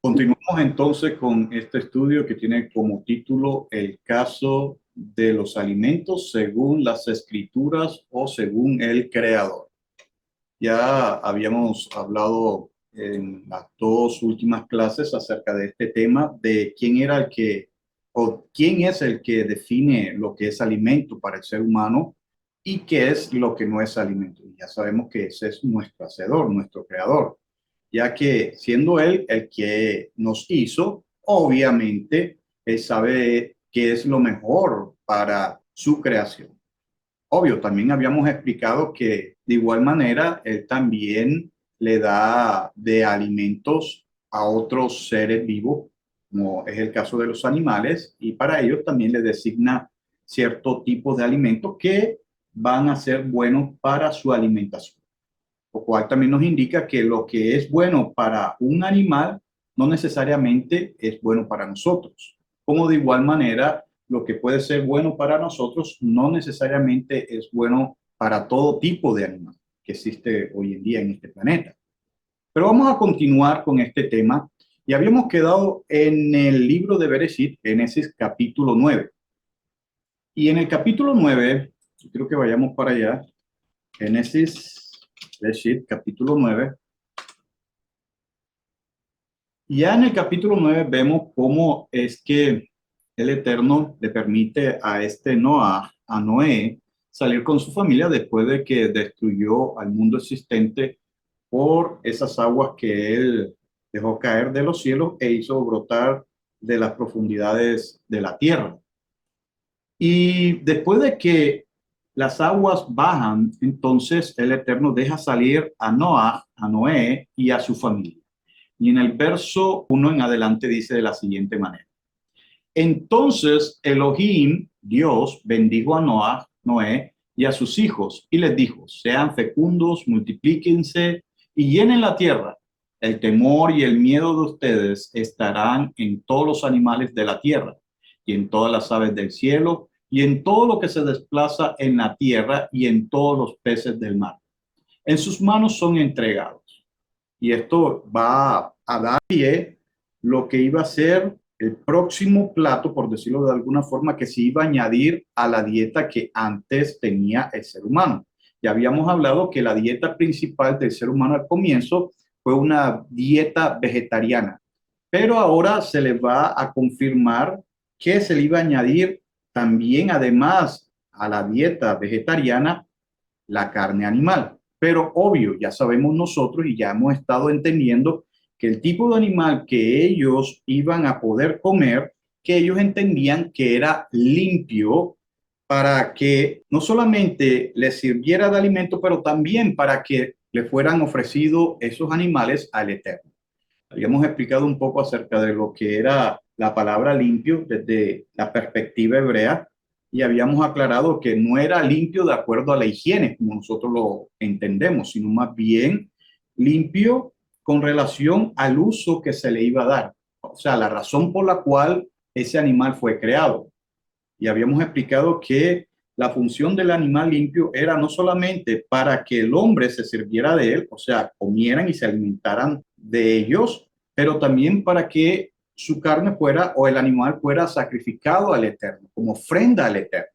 Continuamos entonces con este estudio que tiene como título El caso de los alimentos según las escrituras o según el creador. Ya habíamos hablado en las dos últimas clases acerca de este tema de quién era el que o quién es el que define lo que es alimento para el ser humano y qué es lo que no es alimento. Y ya sabemos que ese es nuestro hacedor, nuestro creador, ya que siendo él el que nos hizo, obviamente él sabe qué es lo mejor para su creación. Obvio, también habíamos explicado que de igual manera él también le da de alimentos a otros seres vivos, como es el caso de los animales, y para ellos también le designa cierto tipo de alimentos que van a ser buenos para su alimentación, lo cual también nos indica que lo que es bueno para un animal no necesariamente es bueno para nosotros, como de igual manera lo que puede ser bueno para nosotros no necesariamente es bueno para todo tipo de animal que existe hoy en día en este planeta. Pero vamos a continuar con este tema y habíamos quedado en el libro de Bereshit, Génesis capítulo 9. Y en el capítulo 9, creo que vayamos para allá, Génesis, Bereshit, capítulo 9. Y ya en el capítulo 9 vemos cómo es que el Eterno le permite a a Noé, salir con su familia después de que destruyó al mundo existente por esas aguas que él dejó caer de los cielos e hizo brotar de las profundidades de la tierra. Y después de que las aguas bajan, entonces el Eterno deja salir a Noé y a su familia. Y en el verso 1 en adelante dice de la siguiente manera. Entonces Elohim, Dios, bendijo a Noé y a sus hijos y les dijo, sean fecundos, multiplíquense y llenen la tierra. El temor y el miedo de ustedes estarán en todos los animales de la tierra y en todas las aves del cielo y en todo lo que se desplaza en la tierra y en todos los peces del mar. En sus manos son entregados. Y esto va a dar pie lo que iba a ser el próximo plato, por decirlo de alguna forma, que se iba a añadir a la dieta que antes tenía el ser humano. Ya habíamos hablado que la dieta principal del ser humano al comienzo fue una dieta vegetariana, pero ahora se le va a confirmar que se le iba a añadir también, además a la dieta vegetariana, la carne animal. Pero obvio, ya sabemos nosotros y ya hemos estado entendiendo que el tipo de animal que ellos iban a poder comer, que ellos entendían que era limpio para que no solamente les sirviera de alimento, pero también para que le fueran ofrecidos esos animales al Eterno. Habíamos explicado un poco acerca de lo que era la palabra limpio desde la perspectiva hebrea y habíamos aclarado que no era limpio de acuerdo a la higiene, como nosotros lo entendemos, sino más bien limpio con relación al uso que se le iba a dar, o sea, la razón por la cual ese animal fue creado. Y habíamos explicado que la función del animal limpio era no solamente para que el hombre se sirviera de él, o sea, comieran y se alimentaran de ellos, pero también para que su carne fuera o el animal fuera sacrificado al Eterno, como ofrenda al Eterno.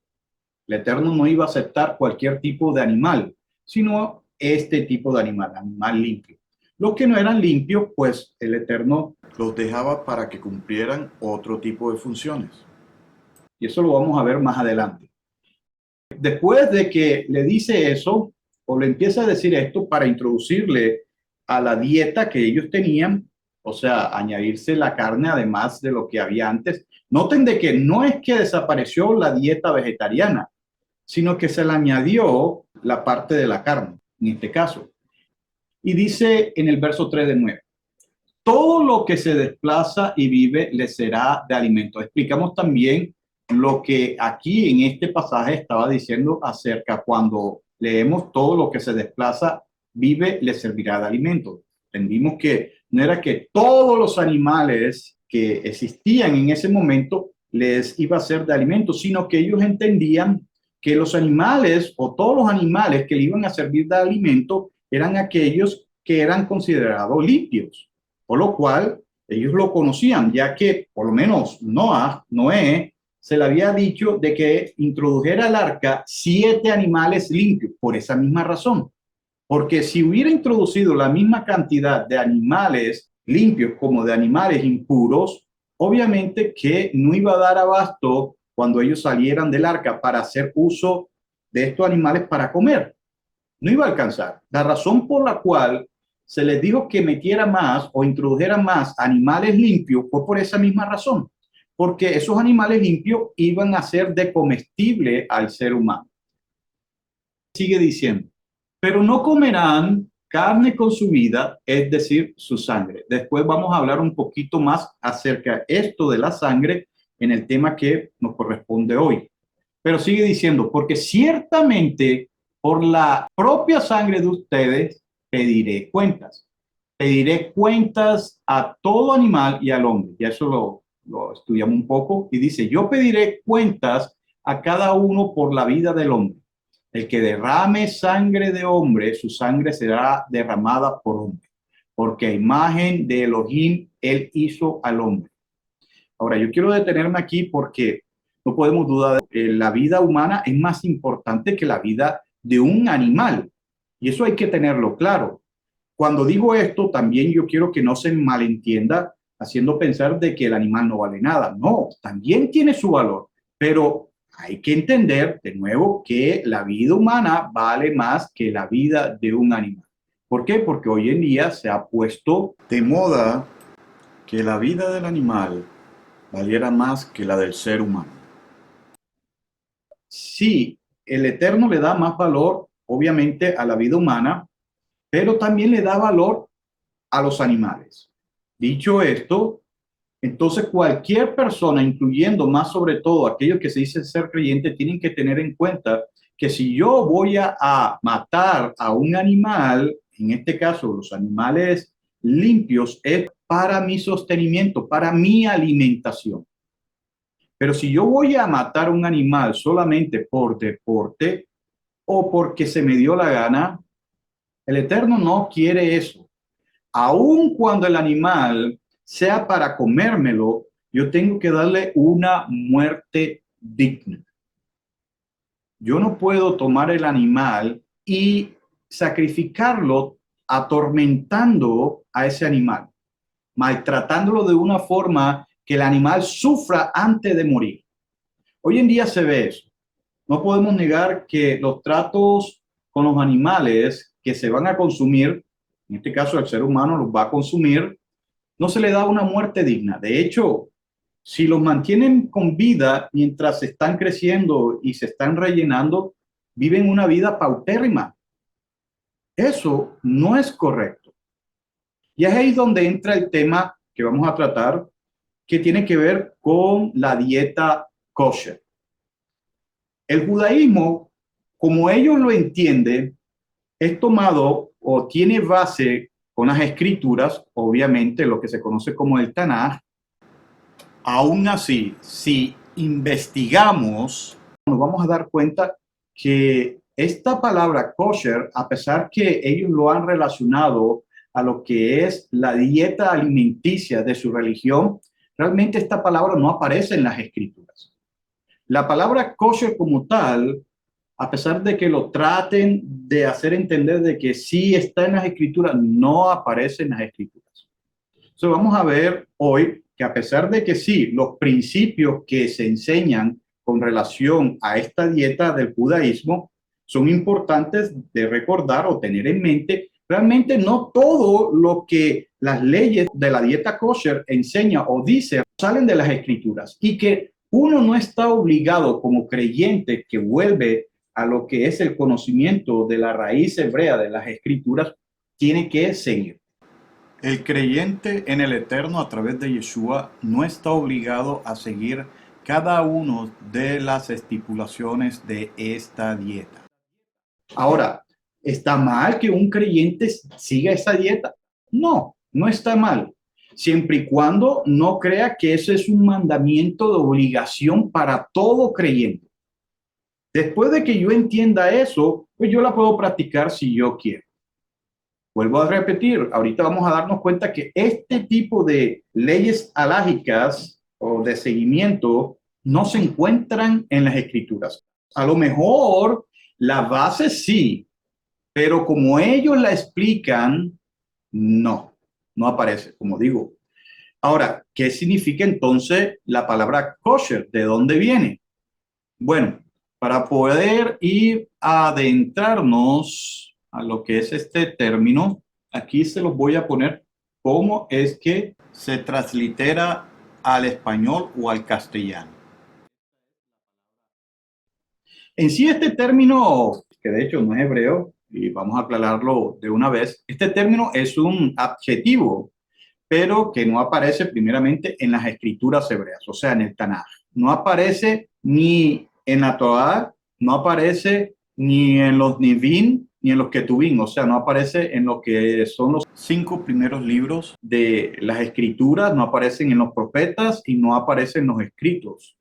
El Eterno no iba a aceptar cualquier tipo de animal, sino este tipo de animal, animal limpio. Los que no eran limpios, pues el Eterno los dejaba para que cumplieran otro tipo de funciones. Y eso lo vamos a ver más adelante. Después de que le dice eso, o le empieza a decir esto para introducirle a la dieta que ellos tenían, o sea, añadirse la carne además de lo que había antes. Noten de que no es que desapareció la dieta vegetariana, sino que se le añadió la parte de la carne, en este caso. Y dice en el verso 3 de 9, todo lo que se desplaza y vive le será de alimento. Explicamos también lo que aquí en este pasaje estaba diciendo acerca cuando leemos todo lo que se desplaza, vive, le servirá de alimento. Entendimos que no era que todos los animales que existían en ese momento les iba a ser de alimento, sino que ellos entendían que los animales o todos los animales que le iban a servir de alimento eran aquellos que eran considerados limpios. Por lo cual, Ellos lo conocían, ya que por lo menos Noé, se le había dicho de que introdujera al arca 7 animales limpios, por esa misma razón. Porque si hubiera introducido la misma cantidad de animales limpios como de animales impuros, obviamente que no iba a dar abasto cuando ellos salieran del arca para hacer uso de estos animales para comer. No iba a alcanzar. La razón por la cual se les dijo que metiera más o introdujera más animales limpios fue por esa misma razón, porque esos animales limpios iban a ser de comestible al ser humano. Sigue diciendo, pero no comerán carne con su vida, es decir, su sangre. Después vamos a hablar un poquito más acerca de esto de la sangre en el tema que nos corresponde hoy. Pero sigue diciendo, porque ciertamente por la propia sangre de ustedes pediré cuentas. Pediré cuentas a todo animal y al hombre. Ya eso lo estudiamos un poco. Y dice, yo pediré cuentas a cada uno por la vida del hombre. El que derrame sangre de hombre, su sangre será derramada por hombre. Porque a imagen de Elohim, él hizo al hombre. Ahora, yo quiero detenerme aquí porque no podemos dudar de que la vida humana es más importante que la vida de un animal. Y eso hay que tenerlo claro. Cuando digo esto, también yo quiero que no se malentienda haciendo pensar de que el animal no vale nada. No, también tiene su valor, pero hay que entender de nuevo que la vida humana vale más que la vida de un animal. ¿Por qué? Porque hoy en día se ha puesto de moda que la vida del animal valiera más que la del ser humano. Sí, el Eterno le da más valor, obviamente, a la vida humana, pero también le da valor a los animales. Dicho esto, entonces cualquier persona, incluyendo más sobre todo aquellos que se dicen ser creyentes, tienen que tener en cuenta que si yo voy a matar a un animal, en este caso los animales limpios, es para mi sostenimiento, para mi alimentación. Pero si yo voy a matar un animal solamente por deporte o porque se me dio la gana, el Eterno no quiere eso. Aun cuando el animal sea para comérmelo, yo tengo que darle una muerte digna. Yo no puedo tomar el animal y sacrificarlo atormentando a ese animal, maltratándolo de una forma que el animal sufra antes de morir. Hoy en día se ve eso. No podemos negar que los tratos con los animales que se van a consumir, en este caso el ser humano los va a consumir, no se le da una muerte digna. De hecho, si los mantienen con vida mientras están creciendo y se están rellenando, viven una vida paupérrima. Eso no es correcto. Y es ahí donde entra el tema que vamos a tratar, que tiene que ver con la dieta kosher. El judaísmo, como ellos lo entienden, es tomado o tiene base con las escrituras, obviamente lo que se conoce como el Tanaj. Aún así, si investigamos, nos vamos a dar cuenta que esta palabra kosher, a pesar que ellos lo han relacionado a lo que es la dieta alimenticia de su religión, realmente esta palabra no aparece en las escrituras. La palabra kosher como tal, a pesar de que lo traten de hacer entender de que sí está en las escrituras, no aparece en las escrituras. Entonces vamos a ver hoy que a pesar de que sí, los principios que se enseñan con relación a esta dieta del judaísmo son importantes de recordar o tener en mente, realmente no todo lo que las leyes de la dieta kosher enseña o dice salen de las escrituras y que uno no está obligado como creyente que vuelve a lo que es el conocimiento de la raíz hebrea de las escrituras, tiene que seguir. El creyente en el Eterno a través de Yeshua no está obligado a seguir cada una de las estipulaciones de esta dieta. Ahora, ¿está mal que un creyente siga esa dieta? No, no está mal, siempre y cuando no crea que eso es un mandamiento de obligación para todo creyente. Después de que yo entienda eso, pues yo la puedo practicar si yo quiero. Vuelvo a repetir, ahorita vamos a darnos cuenta que este tipo de leyes alágicas o de seguimiento no se encuentran en las escrituras. A lo mejor la base sí, pero como ellos la explican, no aparece, como digo. Ahora, ¿qué significa entonces la palabra kosher? ¿De dónde viene? Bueno, para poder ir a adentrarnos a lo que es este término, aquí se los voy a poner cómo es que se translitera al español o al castellano. En sí, este término, que de hecho no es hebreo, y vamos a aclararlo de una vez, este término es un adjetivo, pero que no aparece primeramente en las escrituras hebreas, o sea, en el Tanaj. No aparece ni en la Torah, no aparece ni en los Nivim, ni en los Ketuvim, o sea, no aparece en lo que son los 5 primeros libros de las escrituras, no aparecen en los profetas y no aparecen en los escritos.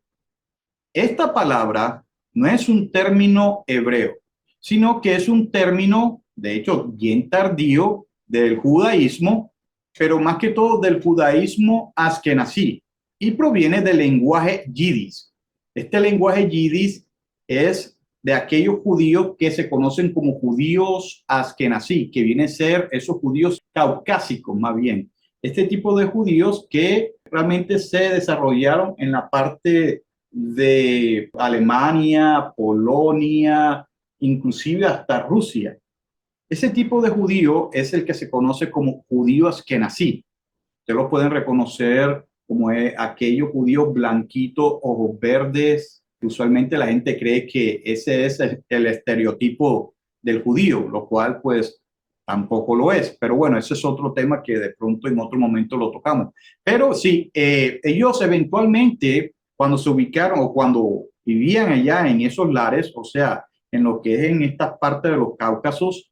Esta palabra no es un término hebreo, sino que es un término, de hecho, bien tardío del judaísmo, pero más que todo del judaísmo askenazí, y proviene del lenguaje yidis. Este lenguaje yidis es de aquellos judíos que se conocen como judíos askenazí, que vienen a ser esos judíos caucásicos más bien. Este tipo de judíos que realmente se desarrollaron en la parte de Alemania, Polonia, inclusive hasta Rusia. Ese tipo de judío es el que se conoce como judío askenazí. Ustedes lo pueden reconocer como aquellos judíos blanquitos, ojos verdes. Usualmente la gente cree que ese es el estereotipo del judío, lo cual pues tampoco lo es. Pero bueno, ese es otro tema que de pronto en otro momento lo tocamos. Pero sí, ellos eventualmente cuando se ubicaron o cuando vivían allá en esos lares, o sea, en lo que es en esta parte de los Cáucasos,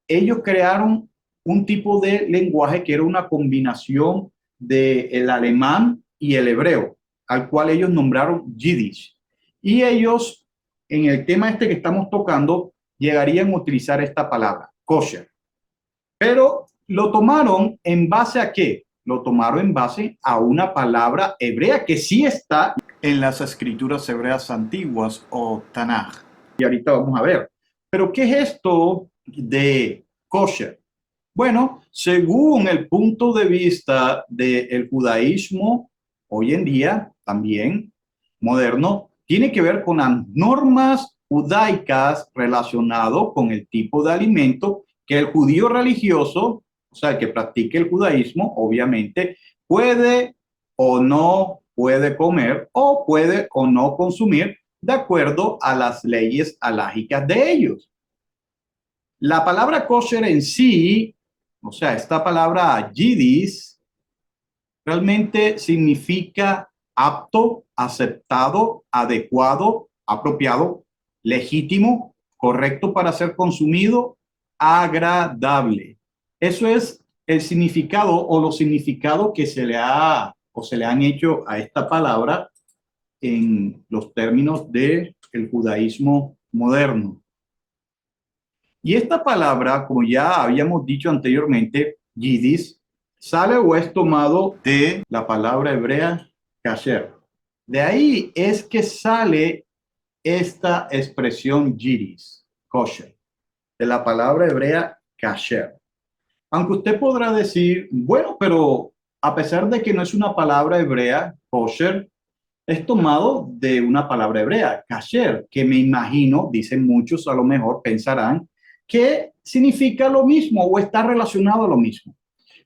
ellos crearon un tipo de lenguaje que era una combinación del alemán y el hebreo, al cual ellos nombraron Yiddish. Y ellos, en el tema este que estamos tocando, llegarían a utilizar esta palabra, kosher. Pero lo tomaron en base a qué? Lo tomaron en base a una palabra hebrea que sí está en las escrituras hebreas antiguas o Tanaj. Y ahorita vamos a ver. Pero ¿qué es esto de kosher? Bueno, según el punto de vista del judaísmo, hoy en día también moderno, tiene que ver con las normas judaicas relacionado con el tipo de alimento que el judío religioso, o sea, el que practique el judaísmo, obviamente, puede o no puede comer o puede o no consumir de acuerdo a las leyes alágicas de ellos. La palabra kosher en sí, o sea, esta palabra yidis, realmente significa apto, aceptado, adecuado, apropiado, legítimo, correcto para ser consumido, agradable. Eso es el significado o los significados que se le ha o se le han hecho a esta palabra en los términos del judaísmo moderno. Y esta palabra, como ya habíamos dicho anteriormente, yidis, sale o es tomado de la palabra hebrea kasher. De ahí es que sale esta expresión yidis, kosher, de la palabra hebrea kasher. Aunque usted podrá decir, bueno, pero a pesar de que no es una palabra hebrea, kosher, es tomado de una palabra hebrea, kasher, que me imagino, dicen muchos, a lo mejor pensarán, que significa lo mismo o está relacionado a lo mismo.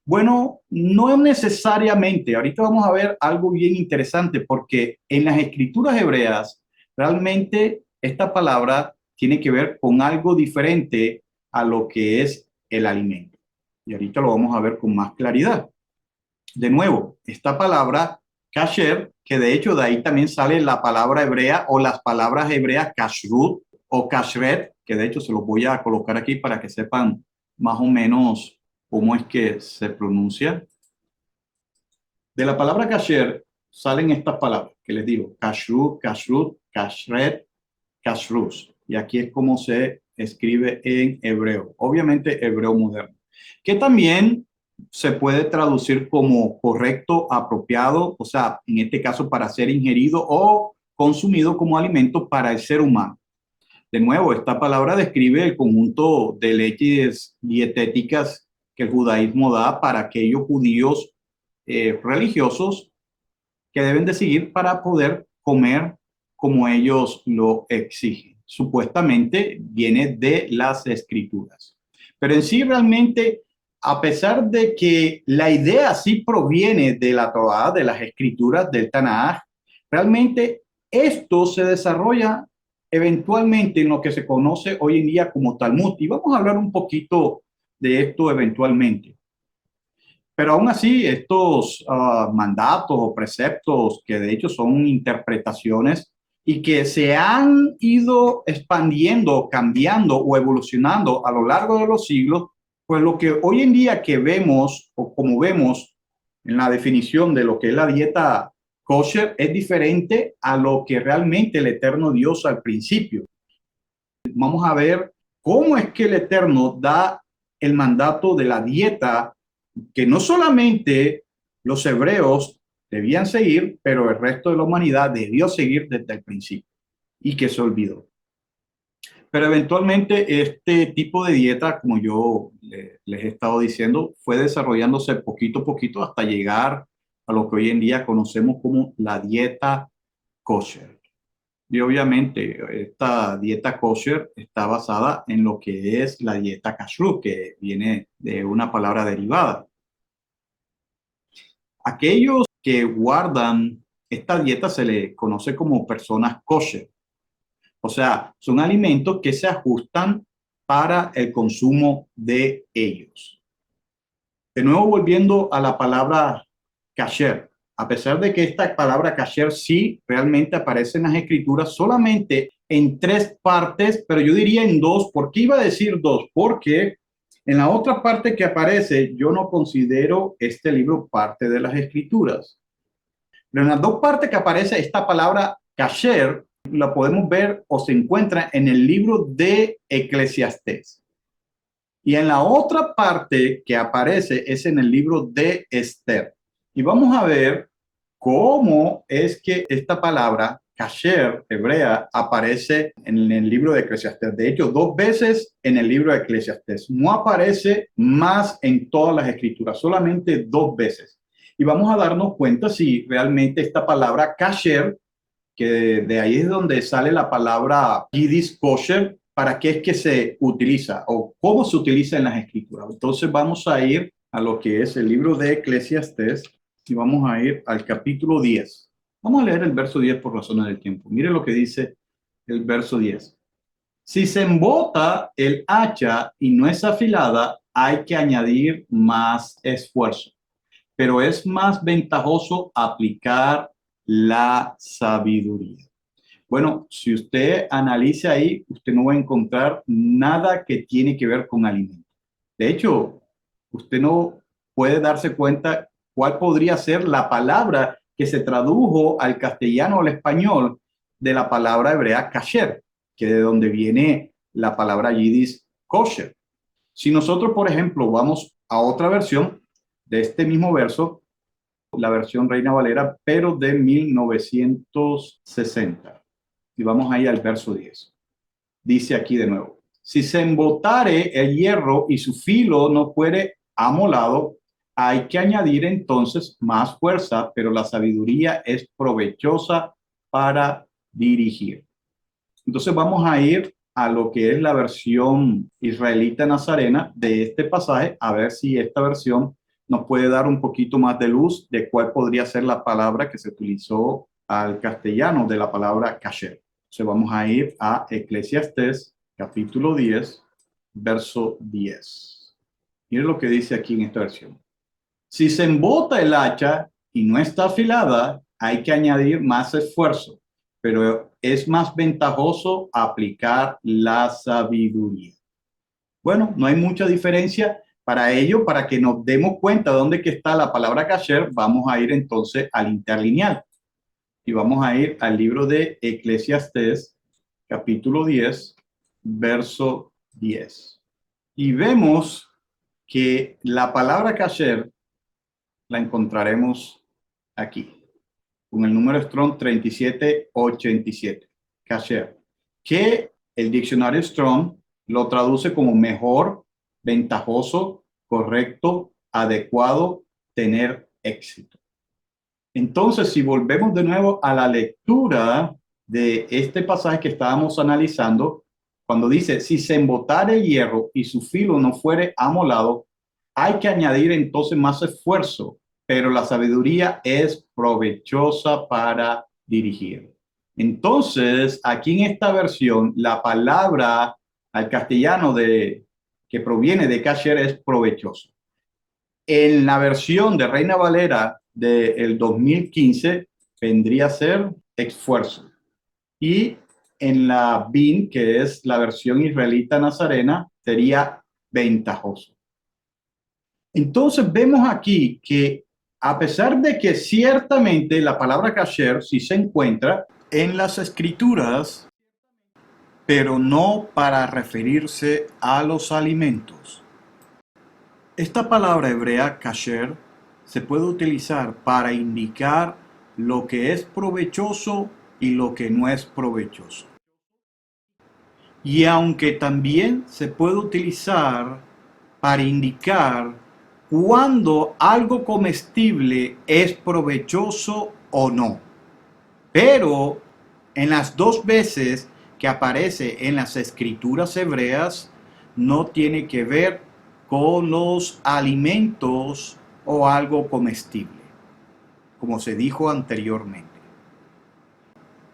Bueno, no necesariamente. Ahorita vamos a ver algo bien interesante porque en las escrituras hebreas realmente esta palabra tiene que ver con algo diferente a lo que es el alimento. Y ahorita lo vamos a ver con más claridad. De nuevo, esta palabra kasher, que de hecho de ahí también sale la palabra hebrea o las palabras hebreas kashrut o kashret, que de hecho se los voy a colocar aquí para que sepan más o menos cómo es que se pronuncia. De la palabra kasher salen estas palabras que les digo, kashrut, kashrut, kashret, kashrus. Y aquí es como se escribe en hebreo, obviamente hebreo moderno. que también se puede traducir como correcto, apropiado, o sea, en este caso para ser ingerido o consumido como alimento para el ser humano. De nuevo, esta palabra describe el conjunto de leyes dietéticas que el judaísmo da para aquellos judíos religiosos que deben de seguir para poder comer como ellos lo exigen. Supuestamente viene de las escrituras. Pero en sí realmente, a pesar de que la idea sí proviene de la Torá, de las escrituras del Tanaj, realmente esto se desarrolla eventualmente en lo que se conoce hoy en día como Talmud. Y vamos a hablar un poquito de esto eventualmente. Pero aún así, estos mandatos o preceptos, que de hecho son interpretaciones y que se han ido expandiendo, cambiando o evolucionando a lo largo de los siglos, pues lo que hoy en día que vemos o como vemos en la definición de lo que es la dieta kosher es diferente a lo que realmente el eterno Dios al principio. Vamos a ver cómo es que el eterno da el mandato de la dieta que no solamente los hebreos debían seguir, pero el resto de la humanidad debió seguir desde el principio y que se olvidó. Pero eventualmente este tipo de dieta, como yo les he estado diciendo, fue desarrollándose poquito a poquito hasta llegar a lo que hoy en día conocemos como la dieta kosher. Y obviamente esta dieta kosher está basada en lo que es la dieta kashrut, que viene de una palabra derivada. Aquellos que guardan esta dieta se le conoce como personas kosher. O sea, son alimentos que se ajustan para el consumo de ellos. De nuevo, volviendo a la palabra kasher. A pesar de que esta palabra kasher sí realmente aparece en las escrituras solamente en 3 partes, pero yo diría en 2. ¿Por qué iba a decir 2? Porque en la otra parte que aparece, yo no considero este libro parte de las escrituras. Pero en las 2 partes que aparece esta palabra kasher, la podemos ver o se encuentra en el libro de Eclesiastés. Y en la otra parte que aparece es en el libro de Esther. Y vamos a ver cómo es que esta palabra, kasher, hebrea, aparece en el libro de Eclesiastés. De hecho, 2 veces en el libro de Eclesiastés. No aparece más en todas las escrituras, solamente 2 veces. Y vamos a darnos cuenta si realmente esta palabra kasher, que de ahí es donde sale la palabra yiddish kosher, ¿para qué es que se utiliza o cómo se utiliza en las escrituras? Entonces vamos a ir a lo que es el libro de Eclesiastés y vamos a ir al capítulo 10. Vamos a leer el verso 10 por razones del tiempo. Mire lo que dice el verso 10. Si se embota el hacha y no es afilada, hay que añadir más esfuerzo, pero es más ventajoso aplicar la sabiduría. Bueno, si usted analiza ahí, usted no va a encontrar nada que tiene que ver con alimentos. De hecho, usted no puede darse cuenta cuál podría ser la palabra que se tradujo al castellano o al español de la palabra hebrea kasher, que de donde viene la palabra yiddish kosher. Si nosotros, por ejemplo, vamos a otra versión de este mismo verso, la versión Reina Valera, pero de 1960. Y vamos ahí al verso 10. Dice aquí de nuevo, si se embotare el hierro y su filo no fuere amolado, hay que añadir entonces más fuerza, pero la sabiduría es provechosa para dirigir. Entonces vamos a ir a lo que es la versión israelita nazarena de este pasaje, a ver si esta versión nos puede dar un poquito más de luz de cuál podría ser la palabra que se utilizó al castellano de la palabra kasher. Entonces vamos a ir a Eclesiastés, capítulo 10, verso 10. Miren lo que dice aquí en esta versión. Si se embota el hacha y no está afilada, hay que añadir más esfuerzo, pero es más ventajoso aplicar la sabiduría. Bueno, no hay mucha diferencia. Para ello, para que nos demos cuenta de dónde que está la palabra kasher, vamos a ir entonces al interlineal. Y vamos a ir al libro de Eclesiastés, capítulo 10, verso 10. Y vemos que la palabra kasher la encontraremos aquí, con el número Strong 3787, kasher, que el diccionario Strong lo traduce como mejor, ventajoso, correcto, adecuado, tener éxito. Entonces, si volvemos de nuevo a la lectura de este pasaje que estábamos analizando, cuando dice, si se embotare el hierro y su filo no fuere amolado, hay que añadir entonces más esfuerzo, pero la sabiduría es provechosa para dirigir. Entonces, aquí en esta versión, la palabra al castellano que proviene de kasher es provechoso. En la versión de Reina Valera del 2015 vendría a ser esfuerzo. Y en la BIN, que es la versión israelita nazarena, sería ventajoso. Entonces vemos aquí que a pesar de que ciertamente la palabra kasher sí se encuentra en las escrituras, pero no para referirse a los alimentos. Esta palabra hebrea kasher se puede utilizar para indicar lo que es provechoso y lo que no es provechoso. Y aunque también se puede utilizar para indicar cuando algo comestible es provechoso o no. Pero en las dos veces que aparece en las escrituras hebreas, no tiene que ver con los alimentos o algo comestible, como se dijo anteriormente.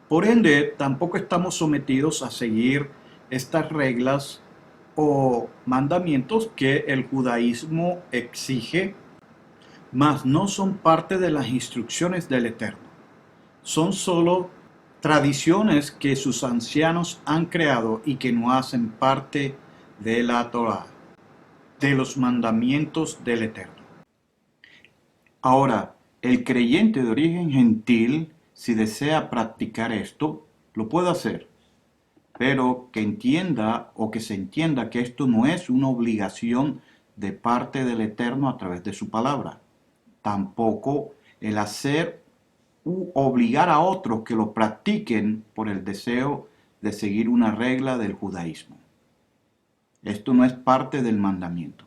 Por ende, tampoco estamos sometidos a seguir estas reglas o mandamientos que el judaísmo exige, mas no son parte de las instrucciones del Eterno. Son solo tradiciones que sus ancianos han creado y que no hacen parte de la Torá, de los mandamientos del Eterno. Ahora, el creyente de origen gentil, si desea practicar esto, lo puede hacer, pero que entienda o que se entienda que esto no es una obligación de parte del Eterno a través de su palabra. Tampoco el hacer u obligar a otros que lo practiquen por el deseo de seguir una regla del judaísmo. Esto no es parte del mandamiento.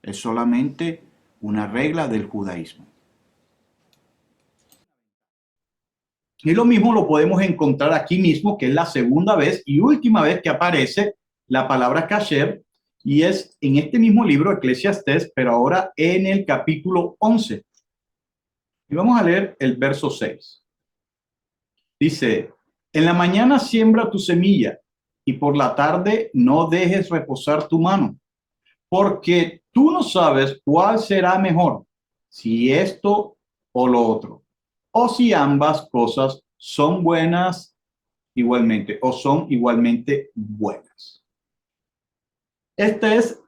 Es solamente una regla del judaísmo. Y lo mismo lo podemos encontrar aquí mismo, que es la segunda vez y última vez que aparece la palabra kasher, y es en este mismo libro, Eclesiastés, pero ahora en el capítulo 11. Y vamos a leer el verso 6. Dice, en la mañana siembra tu semilla y por la tarde no dejes reposar tu mano, porque tú no sabes cuál será mejor, si esto o lo otro, o si ambas cosas son buenas igualmente o son igualmente buenas. Este es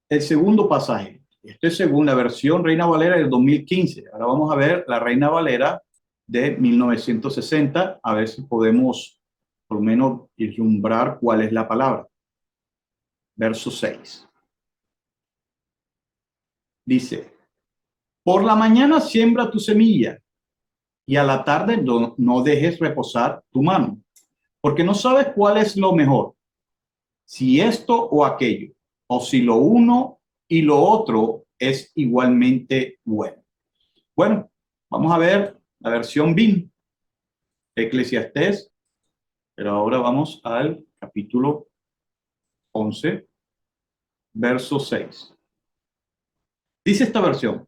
el segundo pasaje. Este es según la versión Reina Valera del 2015. Ahora vamos a ver la Reina Valera de 1960, a ver si podemos por lo menos vislumbrar cuál es la palabra. Verso 6. Dice, por la mañana siembra tu semilla y a la tarde no dejes reposar tu mano, porque no sabes cuál es lo mejor, si esto o aquello, o si lo uno y lo otro es igualmente bueno. Bueno, vamos a ver la versión BIN, Eclesiastés, pero ahora vamos al capítulo 11, verso 6. Dice esta versión,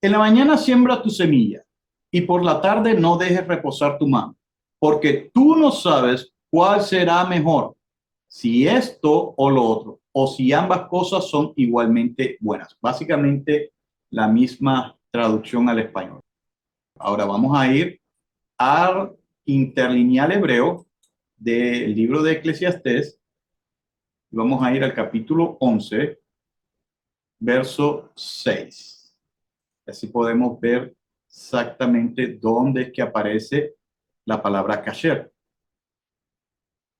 en la mañana siembra tu semilla y por la tarde no dejes reposar tu mano, porque tú no sabes cuál será mejor, si esto o lo otro, o si ambas cosas son igualmente buenas. Básicamente la misma traducción al español. Ahora vamos a ir al interlineal hebreo del libro de Eclesiastés. Vamos a ir al capítulo 11, verso 6. Así podemos ver exactamente dónde es que aparece la palabra kasher.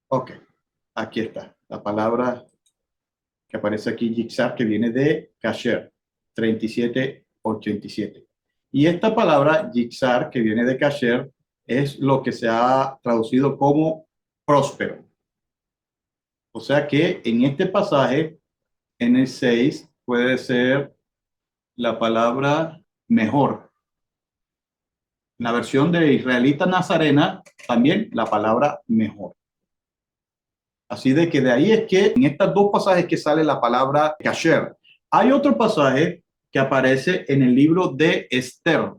Ok, aquí está, la palabra que aparece aquí, Yitzhak, que viene de kasher, 3787. Y esta palabra, Yitzhak, que viene de kasher, es lo que se ha traducido como próspero. O sea que en este pasaje, en el 6, puede ser la palabra mejor. En la versión de Israelita Nazarena, también la palabra mejor. Así de que de ahí es que en estos dos pasajes que sale la palabra kasher. Hay otro pasaje que aparece en el libro de Esther.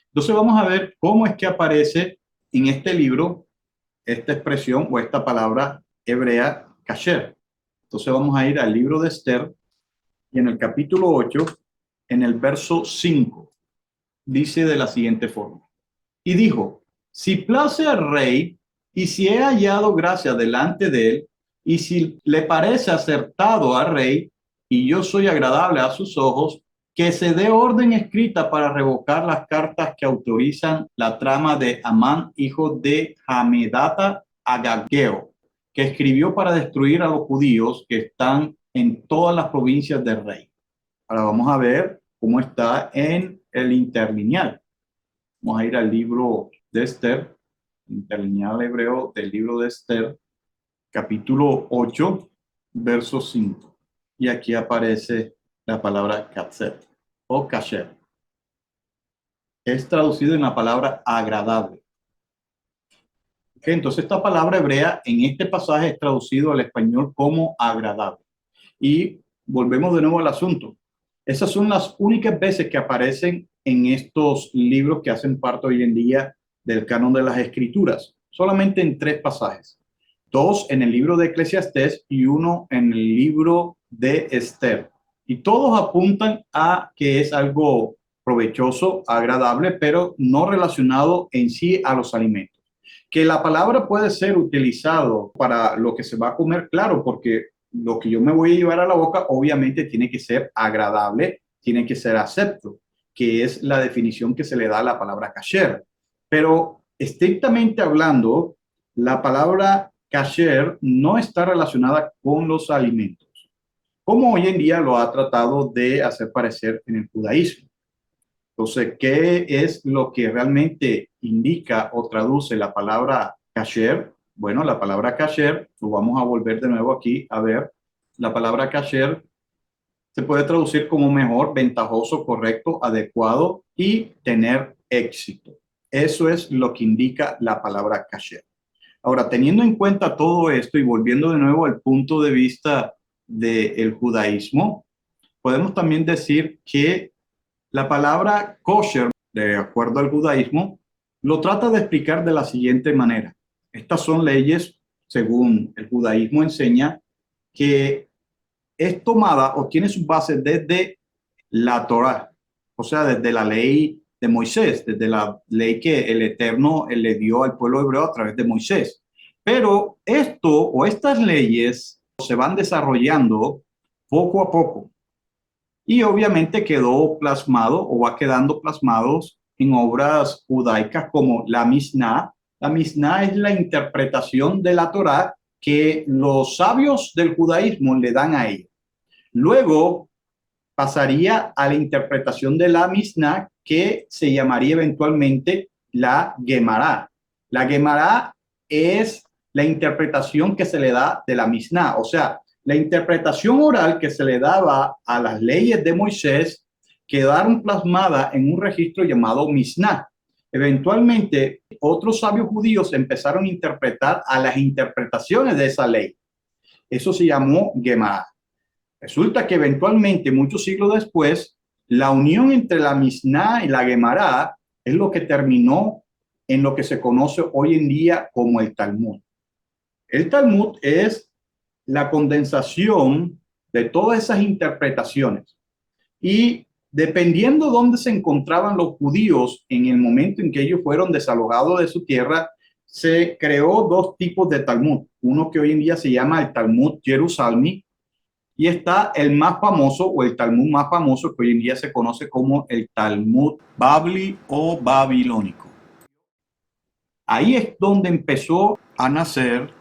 Entonces vamos a ver cómo es que aparece en este libro esta expresión o esta palabra hebrea kasher. Entonces vamos a ir al libro de Esther y en el capítulo 8, en el verso 5, dice de la siguiente forma. Y dijo, si place al rey y si he hallado gracia delante de él y si le parece acertado al rey y yo soy agradable a sus ojos, que se dé orden escrita para revocar las cartas que autorizan la trama de Amán, hijo de Hamedata Agageo, que escribió para destruir a los judíos que están en todas las provincias del rey. Ahora vamos a ver cómo está en el interlineal. Vamos a ir al libro de Esther, interlineal hebreo del libro de Esther, capítulo 8, verso 5. Y aquí aparece la palabra katset o kasher. Es traducido en la palabra agradable. Okay, entonces esta palabra hebrea en este pasaje es traducido al español como agradable. Y volvemos de nuevo al asunto. Esas son las únicas veces que aparecen en estos libros que hacen parte hoy en día del canon de las escrituras. Solamente en 3 pasajes. 2 en el libro de Eclesiastés y 1 en el libro de Esther. Y todos apuntan a que es algo provechoso, agradable, pero no relacionado en sí a los alimentos. Que la palabra puede ser utilizado para lo que se va a comer, claro, porque lo que yo me voy a llevar a la boca obviamente tiene que ser agradable, tiene que ser acepto, que es la definición que se le da a la palabra kasher. Pero estrictamente hablando, la palabra kasher no está relacionada con los alimentos, como hoy en día lo ha tratado de hacer parecer en el judaísmo. Entonces, ¿qué es lo que realmente indica o traduce la palabra kasher? Bueno, la palabra kasher, lo vamos a volver de nuevo aquí a ver. La palabra kasher se puede traducir como mejor, ventajoso, correcto, adecuado y tener éxito. Eso es lo que indica la palabra kasher. Ahora, teniendo en cuenta todo esto y volviendo de nuevo al punto de vista del judaísmo, podemos también decir que la palabra kosher, de acuerdo al judaísmo, lo trata de explicar de la siguiente manera. Estas son leyes, según el judaísmo enseña, que es tomada o tiene sus bases desde la Torá, o sea, desde la ley de Moisés, desde la ley que el Eterno le dio al pueblo hebreo a través de Moisés. Pero esto o estas leyes se van desarrollando poco a poco y obviamente quedó plasmado o va quedando plasmados en obras judaicas como la Misná. La Misná es la interpretación de la Torá que los sabios del judaísmo le dan a ella. Luego pasaría a la interpretación de la Misná que se llamaría eventualmente la Gemara. La Gemara es la interpretación que se le da de la Misná, o sea, la interpretación oral que se le daba a las leyes de Moisés quedaron plasmadas en un registro llamado Misná. Eventualmente, otros sabios judíos empezaron a interpretar a las interpretaciones de esa ley. Eso se llamó Gemara. Resulta que eventualmente, muchos siglos después, la unión entre la Misná y la Gemara es lo que terminó en lo que se conoce hoy en día como el Talmud. El Talmud es la condensación de todas esas interpretaciones. Y dependiendo dónde se encontraban los judíos en el momento en que ellos fueron desalojados de su tierra, se creó 2 tipos de Talmud. Uno que hoy en día se llama el Talmud Jerusalmi y está el más famoso o el Talmud más famoso que hoy en día se conoce como el Talmud Babli o babilónico. Ahí es donde empezó a nacer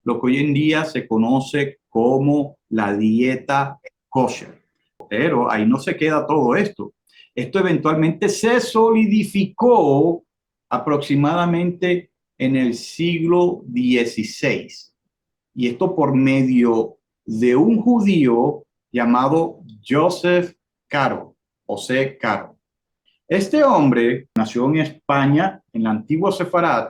lo que hoy en día se conoce como la dieta kosher. Pero ahí no se queda todo esto. Esto eventualmente se solidificó aproximadamente en el siglo XVI. Y esto por medio de un judío llamado Joseph Caro, José Caro. Este hombre nació en España, en la antigua Sefarad,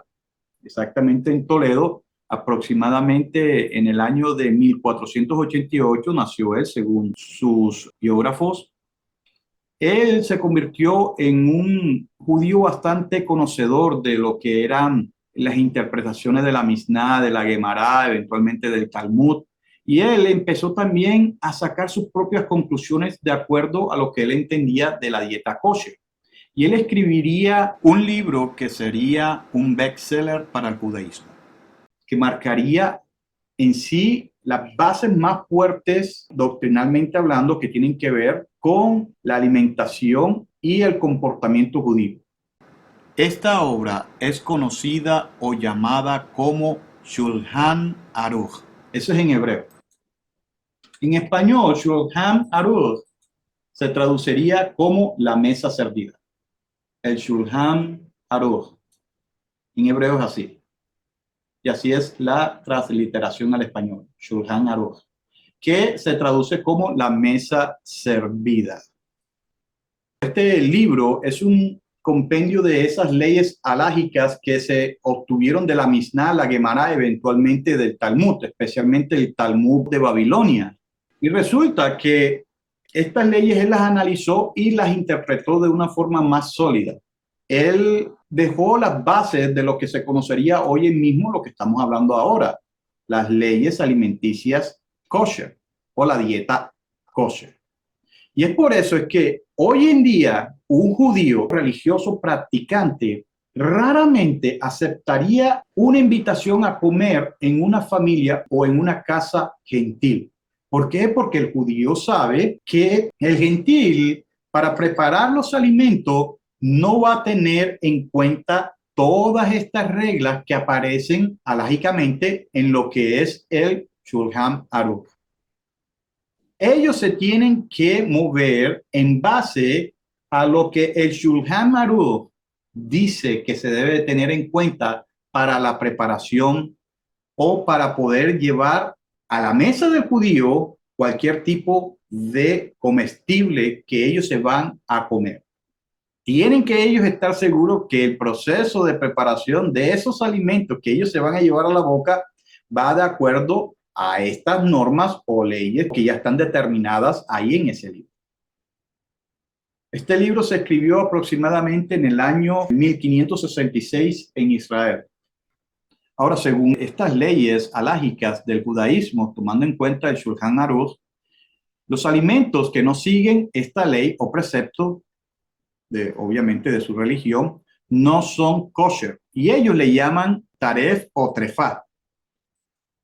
exactamente en Toledo, aproximadamente en el año de 1488 nació él, según sus biógrafos. Él se convirtió en un judío bastante conocedor de lo que eran las interpretaciones de la Misná, de la Gemara, eventualmente del Talmud, y él empezó también a sacar sus propias conclusiones de acuerdo a lo que él entendía de la dieta kosher. Y él escribiría un libro que sería un bestseller para el judaísmo, que marcaría en sí las bases más fuertes doctrinalmente hablando que tienen que ver con la alimentación y el comportamiento judío. Esta obra es conocida o llamada como Shulchan Aruch. Eso es en hebreo. En español, Shulchan Aruch se traduciría como la mesa servida. El Shulchan Aruch. En hebreo es así. Y así es la transliteración al español, Shulchan Aruch, que se traduce como la mesa servida. Este libro es un compendio de esas leyes alágicas que se obtuvieron de la Misná, la Gemara, eventualmente del Talmud, especialmente el Talmud de Babilonia. Y resulta que estas leyes él las analizó y las interpretó de una forma más sólida. Él dejó las bases de lo que se conocería hoy en mismo, lo que estamos hablando ahora, las leyes alimenticias kosher o la dieta kosher. Y es por eso es que hoy en día un judío religioso practicante raramente aceptaría una invitación a comer en una familia o en una casa gentil. ¿Por qué? Porque el judío sabe que el gentil, para preparar los alimentos, no va a tener en cuenta todas estas reglas que aparecen alágicamente en lo que es el Shulchan Aruch. Ellos se tienen que mover en base a lo que el Shulchan Aruch dice que se debe tener en cuenta para la preparación o para poder llevar a la mesa del judío cualquier tipo de comestible que ellos se van a comer. Tienen que ellos estar seguros que el proceso de preparación de esos alimentos que ellos se van a llevar a la boca va de acuerdo a estas normas o leyes que ya están determinadas ahí en ese libro. Este libro se escribió aproximadamente en el año 1566 en Israel. Ahora, según estas leyes alágicas del judaísmo, tomando en cuenta el Shulchan Aruch, los alimentos que no siguen esta ley o precepto, obviamente de su religión, no son kosher. Y ellos le llaman taref o trefá.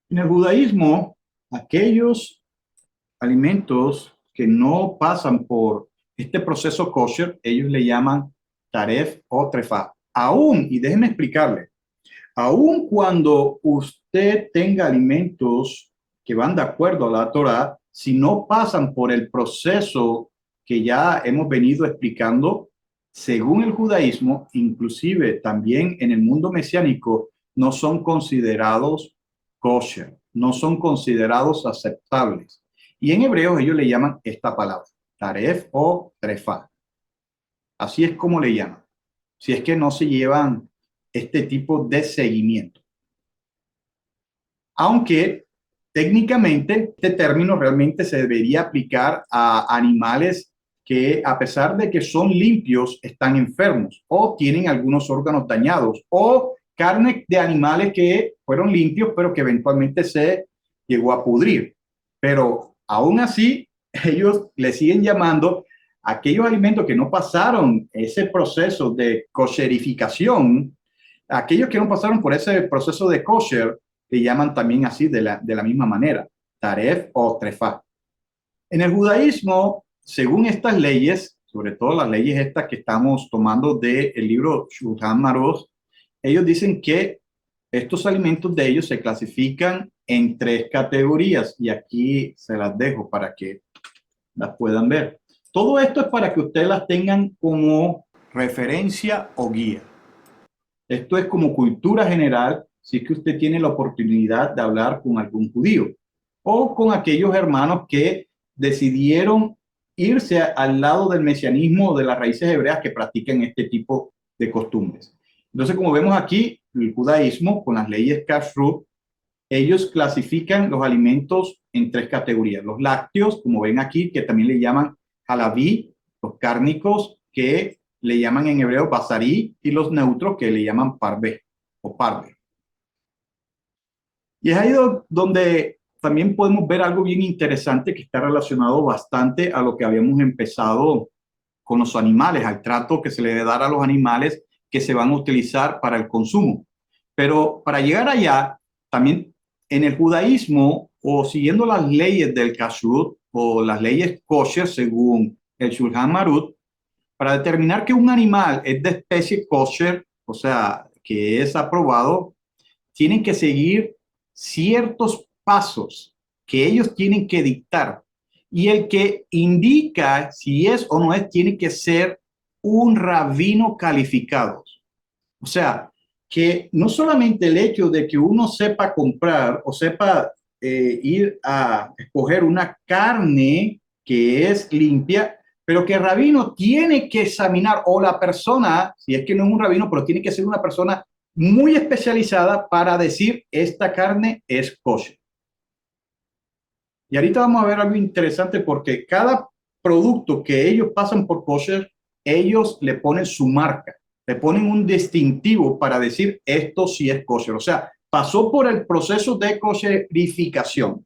En el judaísmo, aquellos alimentos que no pasan por este proceso kosher, ellos le llaman taref o trefá. Aún, y déjenme explicarle, aun cuando usted tenga alimentos que van de acuerdo a la Torá, si no pasan por el proceso que ya hemos venido explicando, según el judaísmo, inclusive también en el mundo mesiánico, no son considerados kosher, no son considerados aceptables. Y en hebreo ellos le llaman esta palabra, taref o trefá. Así es como le llaman. Si es que no se llevan este tipo de seguimiento. Aunque técnicamente este término realmente se debería aplicar a animales que a pesar de que son limpios, están enfermos o tienen algunos órganos dañados o carne de animales que fueron limpios pero que eventualmente se llegó a pudrir. Pero aún así, ellos le siguen llamando aquellos alimentos que no pasaron ese proceso de kosherificación, aquellos que no pasaron por ese proceso de kosher, le llaman también así de la misma manera, taref o trefá. En el judaísmo, según estas leyes, sobre todo las leyes estas que estamos tomando del libro Shulchan Aruch, ellos dicen que estos alimentos de ellos se clasifican en 3 categorías y aquí se las dejo para que las puedan ver. Todo esto es para que ustedes las tengan como referencia o guía. Esto es como cultura general si es que usted tiene la oportunidad de hablar con algún judío o con aquellos hermanos que decidieron irse al lado del mesianismo o de las raíces hebreas que practican este tipo de costumbres. Entonces, como vemos aquí, el judaísmo con las leyes kashrut, ellos clasifican los alimentos en 3 categorías. Los lácteos, como ven aquí, que también le llaman halabí, los cárnicos, que le llaman en hebreo basarí, y los neutros, que le llaman parve o parve. Y es ahí donde también podemos ver algo bien interesante que está relacionado bastante a lo que habíamos empezado con los animales, al trato que se le debe dar a los animales que se van a utilizar para el consumo. Pero para llegar allá, también en el judaísmo o siguiendo las leyes del kashrut o las leyes kosher según el Shulchan Aruch, para determinar que un animal es de especie kosher, o sea, que es aprobado, tienen que seguir ciertos pasos que ellos tienen que dictar. Y el que indica si es o no es, tiene que ser un rabino calificado. O sea, que no solamente el hecho de que uno sepa comprar o sepa ir a escoger una carne que es limpia, pero que el rabino tiene que examinar, o la persona, si es que no es un rabino, pero tiene que ser una persona muy especializada para decir esta carne es kosher. Y ahorita vamos a ver algo interesante porque cada producto que ellos pasan por kosher, ellos le ponen su marca, le ponen un distintivo para decir esto sí es kosher. O sea, pasó por el proceso de kosherificación.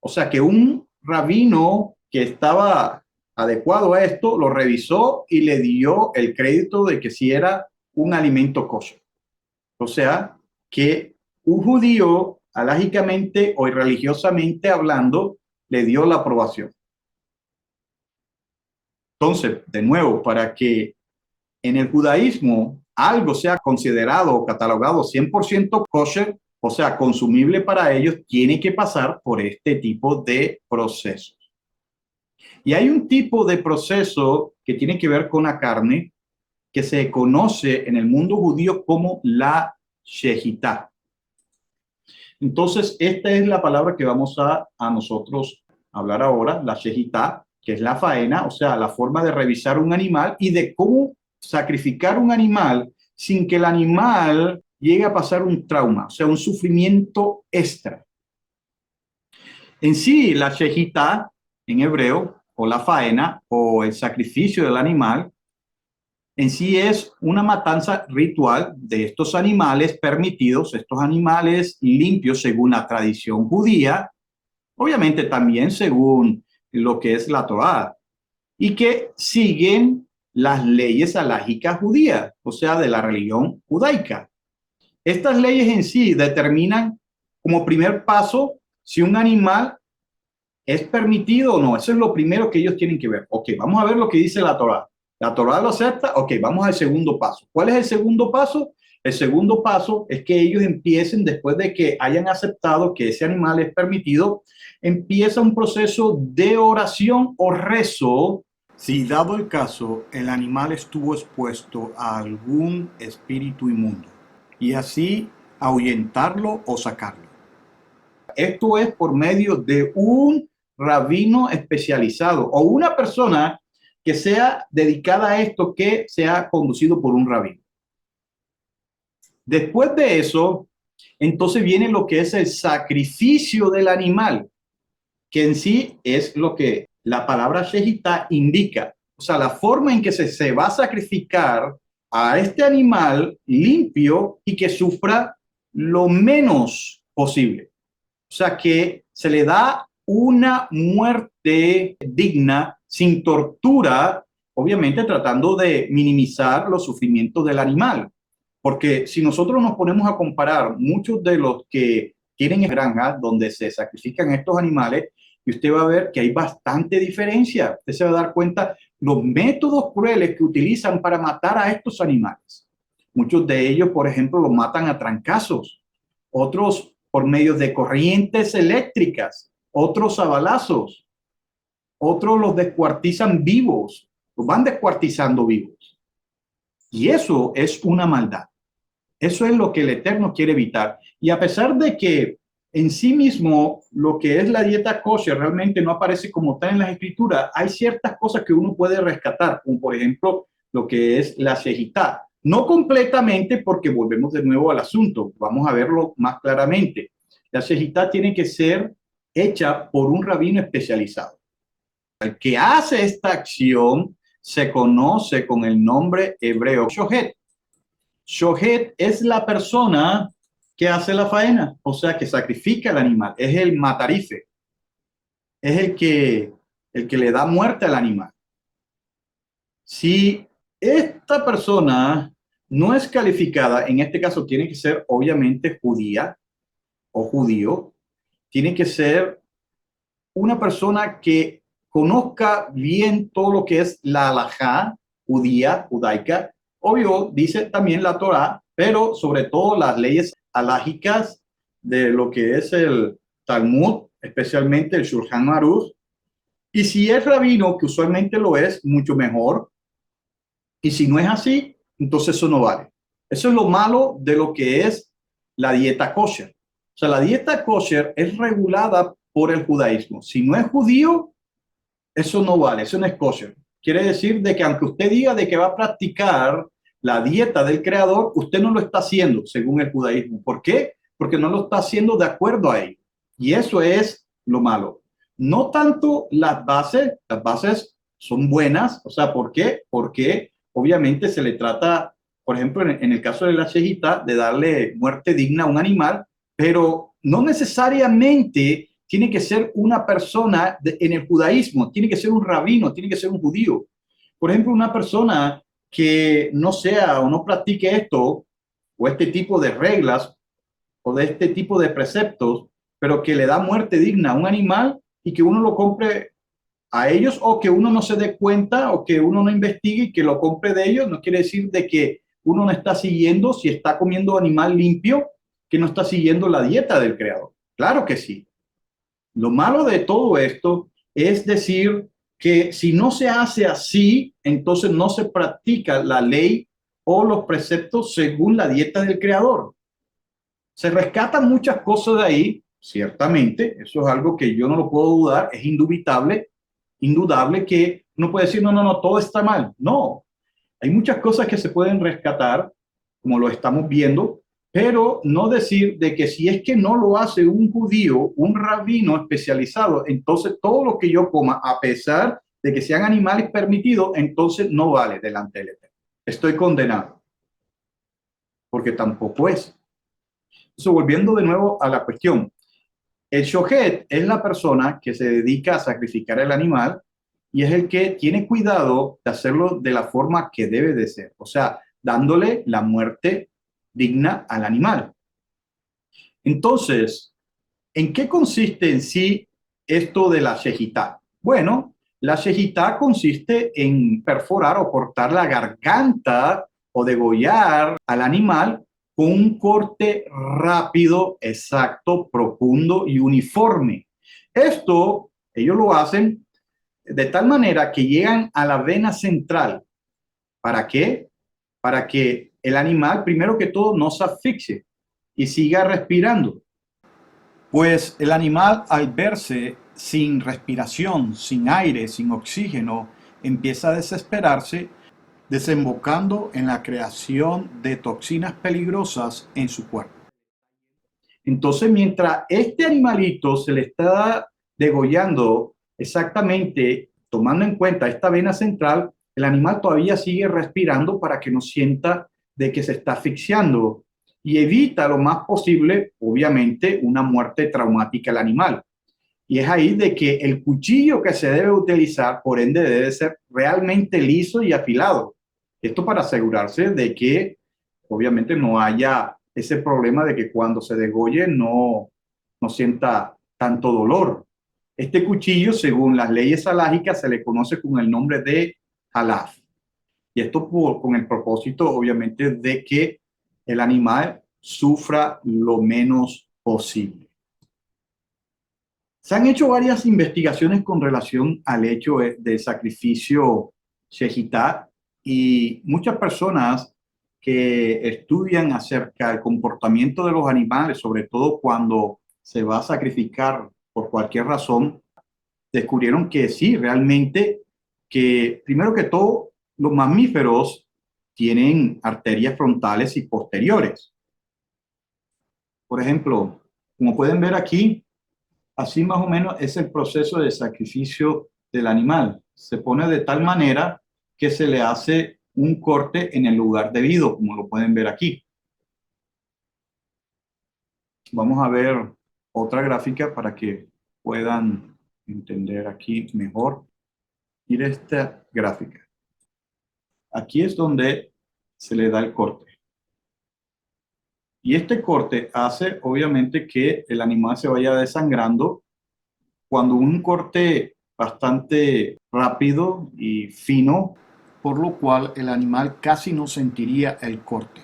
O sea, que un rabino que estaba adecuado a esto lo revisó y le dio el crédito de que sí era un alimento kosher. O sea, que un judío, alágicamente o religiosamente hablando, le dio la aprobación. Entonces, de nuevo, para que en el judaísmo algo sea considerado o catalogado 100% kosher, o sea, consumible para ellos, tiene que pasar por este tipo de procesos. Y hay un tipo de proceso que tiene que ver con la carne que se conoce en el mundo judío como la shejitá. Entonces, esta es la palabra que vamos a nosotros hablar ahora, la shejitá, que es la faena, o sea, la forma de revisar un animal y de cómo sacrificar un animal sin que el animal llegue a pasar un trauma, o sea, un sufrimiento extra. En sí, la shejitá en hebreo, o la faena, o el sacrificio del animal, en sí es una matanza ritual de estos animales permitidos, estos animales limpios según la tradición judía, obviamente también según lo que es la Torá, y que siguen las leyes alágicas judías, o sea, de la religión judaica. Estas leyes en sí determinan como primer paso si un animal es permitido o no. Eso es lo primero que ellos tienen que ver. Ok, vamos a ver lo que dice la Torá. La Torá lo acepta. Ok, vamos al segundo paso. ¿Cuál es el segundo paso? El segundo paso es que ellos empiecen, después de que hayan aceptado que ese animal es permitido, empieza un proceso de oración o rezo. Si dado el caso, el animal estuvo expuesto a algún espíritu inmundo y así ahuyentarlo o sacarlo. Esto es por medio de un rabino especializado o una persona que sea dedicada a esto, que sea conducido por un rabino. Después de eso, entonces viene lo que es el sacrificio del animal, que en sí es lo que la palabra shejitá indica. O sea, la forma en que se va a sacrificar a este animal limpio y que sufra lo menos posible. O sea, que se le da una muerte digna, sin tortura, obviamente tratando de minimizar los sufrimientos del animal. Porque si nosotros nos ponemos a comparar muchos de los que tienen granjas donde se sacrifican estos animales, y usted va a ver que hay bastante diferencia. Usted se va a dar cuenta los métodos crueles que utilizan para matar a estos animales. Muchos de ellos, por ejemplo, los matan a trancazos. Otros por medio de corrientes eléctricas, otros a balazos, otros los descuartizan vivos, los van descuartizando vivos. Y eso es una maldad. Eso es lo que el Eterno quiere evitar. Y a pesar de que en sí mismo lo que es la dieta kosher realmente no aparece como tal en las escrituras, hay ciertas cosas que uno puede rescatar, como por ejemplo lo que es la shejitá. No completamente, porque volvemos de nuevo al asunto. Vamos a verlo más claramente. La shejitá tiene que ser hecha por un rabino especializado. El que hace esta acción se conoce con el nombre hebreo shohet. Shohet es la persona que hace la faena, o sea, que sacrifica el animal, es el matarife, es el que le da muerte al animal. Si esta persona no es calificada, en este caso tiene que ser obviamente judía o judío, tiene que ser una persona que conozca bien todo lo que es la halajá judía, judaica. Obvio, dice también la Torá, pero sobre todo las leyes halágicas de lo que es el Talmud, especialmente el Shulchan Aruch. Y si es rabino, que usualmente lo es, mucho mejor. Y si no es así, entonces eso no vale. Eso es lo malo de lo que es la dieta kosher. O sea, la dieta kosher es regulada por el judaísmo. Si no es judío, eso no vale, eso no es kosher. Quiere decir de que aunque usted diga de que va a practicar la dieta del creador, usted no lo está haciendo según el judaísmo. ¿Por qué? Porque no lo está haciendo de acuerdo a él. Y eso es lo malo. No tanto las bases son buenas. O sea, ¿por qué? Porque obviamente se le trata, por ejemplo, en el caso de la shejita, de darle muerte digna a un animal, pero no necesariamente tiene que ser una persona en el judaísmo, tiene que ser un rabino, tiene que ser un judío. Por ejemplo, una persona que no sea o no practique esto o este tipo de reglas o de este tipo de preceptos, pero que le da muerte digna a un animal y que uno lo compre a ellos, o que uno no se dé cuenta o que uno no investigue y que lo compre de ellos, no quiere decir de que uno no está siguiendo, si está comiendo animal limpio, que no está siguiendo la dieta del creador. Claro que sí. Lo malo de todo esto es decir que si no se hace así, entonces no se practica la ley o los preceptos según la dieta del creador. Se rescatan muchas cosas de ahí, ciertamente, eso es algo que yo no lo puedo dudar, es indudable que uno puede decir, no, no, no, todo está mal. No, hay muchas cosas que se pueden rescatar, como lo estamos viendo, pero no decir de que si es que no lo hace un judío, un rabino especializado, entonces todo lo que yo coma, a pesar de que sean animales permitidos, entonces no vale delante del Eterno. Estoy condenado, porque tampoco es. Entonces, volviendo de nuevo a la cuestión, el shohet es la persona que se dedica a sacrificar el animal y es el que tiene cuidado de hacerlo de la forma que debe de ser, o sea, dándole la muerte digna al animal. Entonces, ¿en qué consiste en sí esto de la shejitá? Bueno, la shejitá consiste en perforar o cortar la garganta o degollar al animal con un corte rápido, exacto, profundo y uniforme. Esto ellos lo hacen de tal manera que llegan a la vena central. ¿Para qué? Para que el animal, primero que todo, no se asfixie y siga respirando. Pues el animal, al verse sin respiración, sin aire, sin oxígeno, empieza a desesperarse, desembocando en la creación de toxinas peligrosas en su cuerpo. Entonces, mientras este animalito se le está degollando exactamente, tomando en cuenta esta vena central, el animal todavía sigue respirando para que no sienta de que se está asfixiando y evita lo más posible, obviamente, una muerte traumática al animal. Y es ahí de que el cuchillo que se debe utilizar, por ende, debe ser realmente liso y afilado. Esto para asegurarse de que, obviamente, no haya ese problema de que cuando se degolle no sienta tanto dolor. Este cuchillo, según las leyes halágicas, se le conoce con el nombre de halaf. Y esto con el propósito, obviamente, de que el animal sufra lo menos posible. Se han hecho varias investigaciones con relación al hecho del sacrificio shejitá y muchas personas que estudian acerca del comportamiento de los animales, sobre todo cuando se va a sacrificar por cualquier razón, descubrieron que sí, realmente, que primero que todo, los mamíferos tienen arterias frontales y posteriores. Por ejemplo, como pueden ver aquí, así más o menos es el proceso de sacrificio del animal. Se pone de tal manera que se le hace un corte en el lugar debido, como lo pueden ver aquí. Vamos a ver otra gráfica para que puedan entender aquí mejor. Mira esta gráfica. Aquí es donde se le da el corte. Y este corte hace, obviamente, que el animal se vaya desangrando. Cuando un corte bastante rápido y fino, por lo cual el animal casi no sentiría el corte.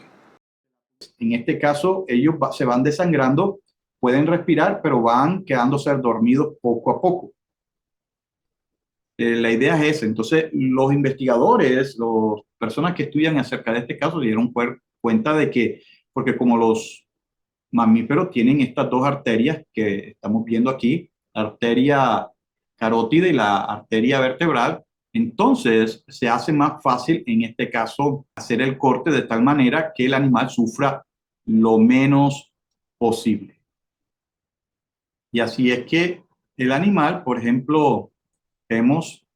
En este caso, ellos se van desangrando, pueden respirar, pero van quedándose dormidos poco a poco. La idea es esa. Entonces, los investigadores, las personas que estudian acerca de este caso, se dieron cuenta de que, porque como los mamíferos tienen estas dos arterias que estamos viendo aquí, la arteria carótida y la arteria vertebral, entonces se hace más fácil en este caso hacer el corte de tal manera que el animal sufra lo menos posible. Y así es que el animal, por ejemplo, vemos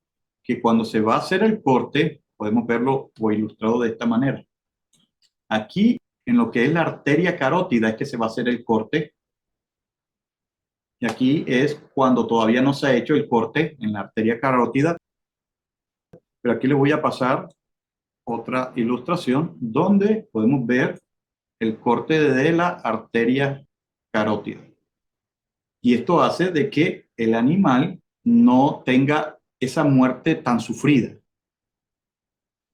que cuando se va a hacer el corte, podemos verlo o ilustrado de esta manera. Aquí, en lo que es la arteria carótida, es que se va a hacer el corte. Y aquí es cuando todavía no se ha hecho el corte en la arteria carótida. Pero aquí les voy a pasar otra ilustración donde podemos ver el corte de la arteria carótida. Y esto hace de que el animal no tenga esa muerte tan sufrida.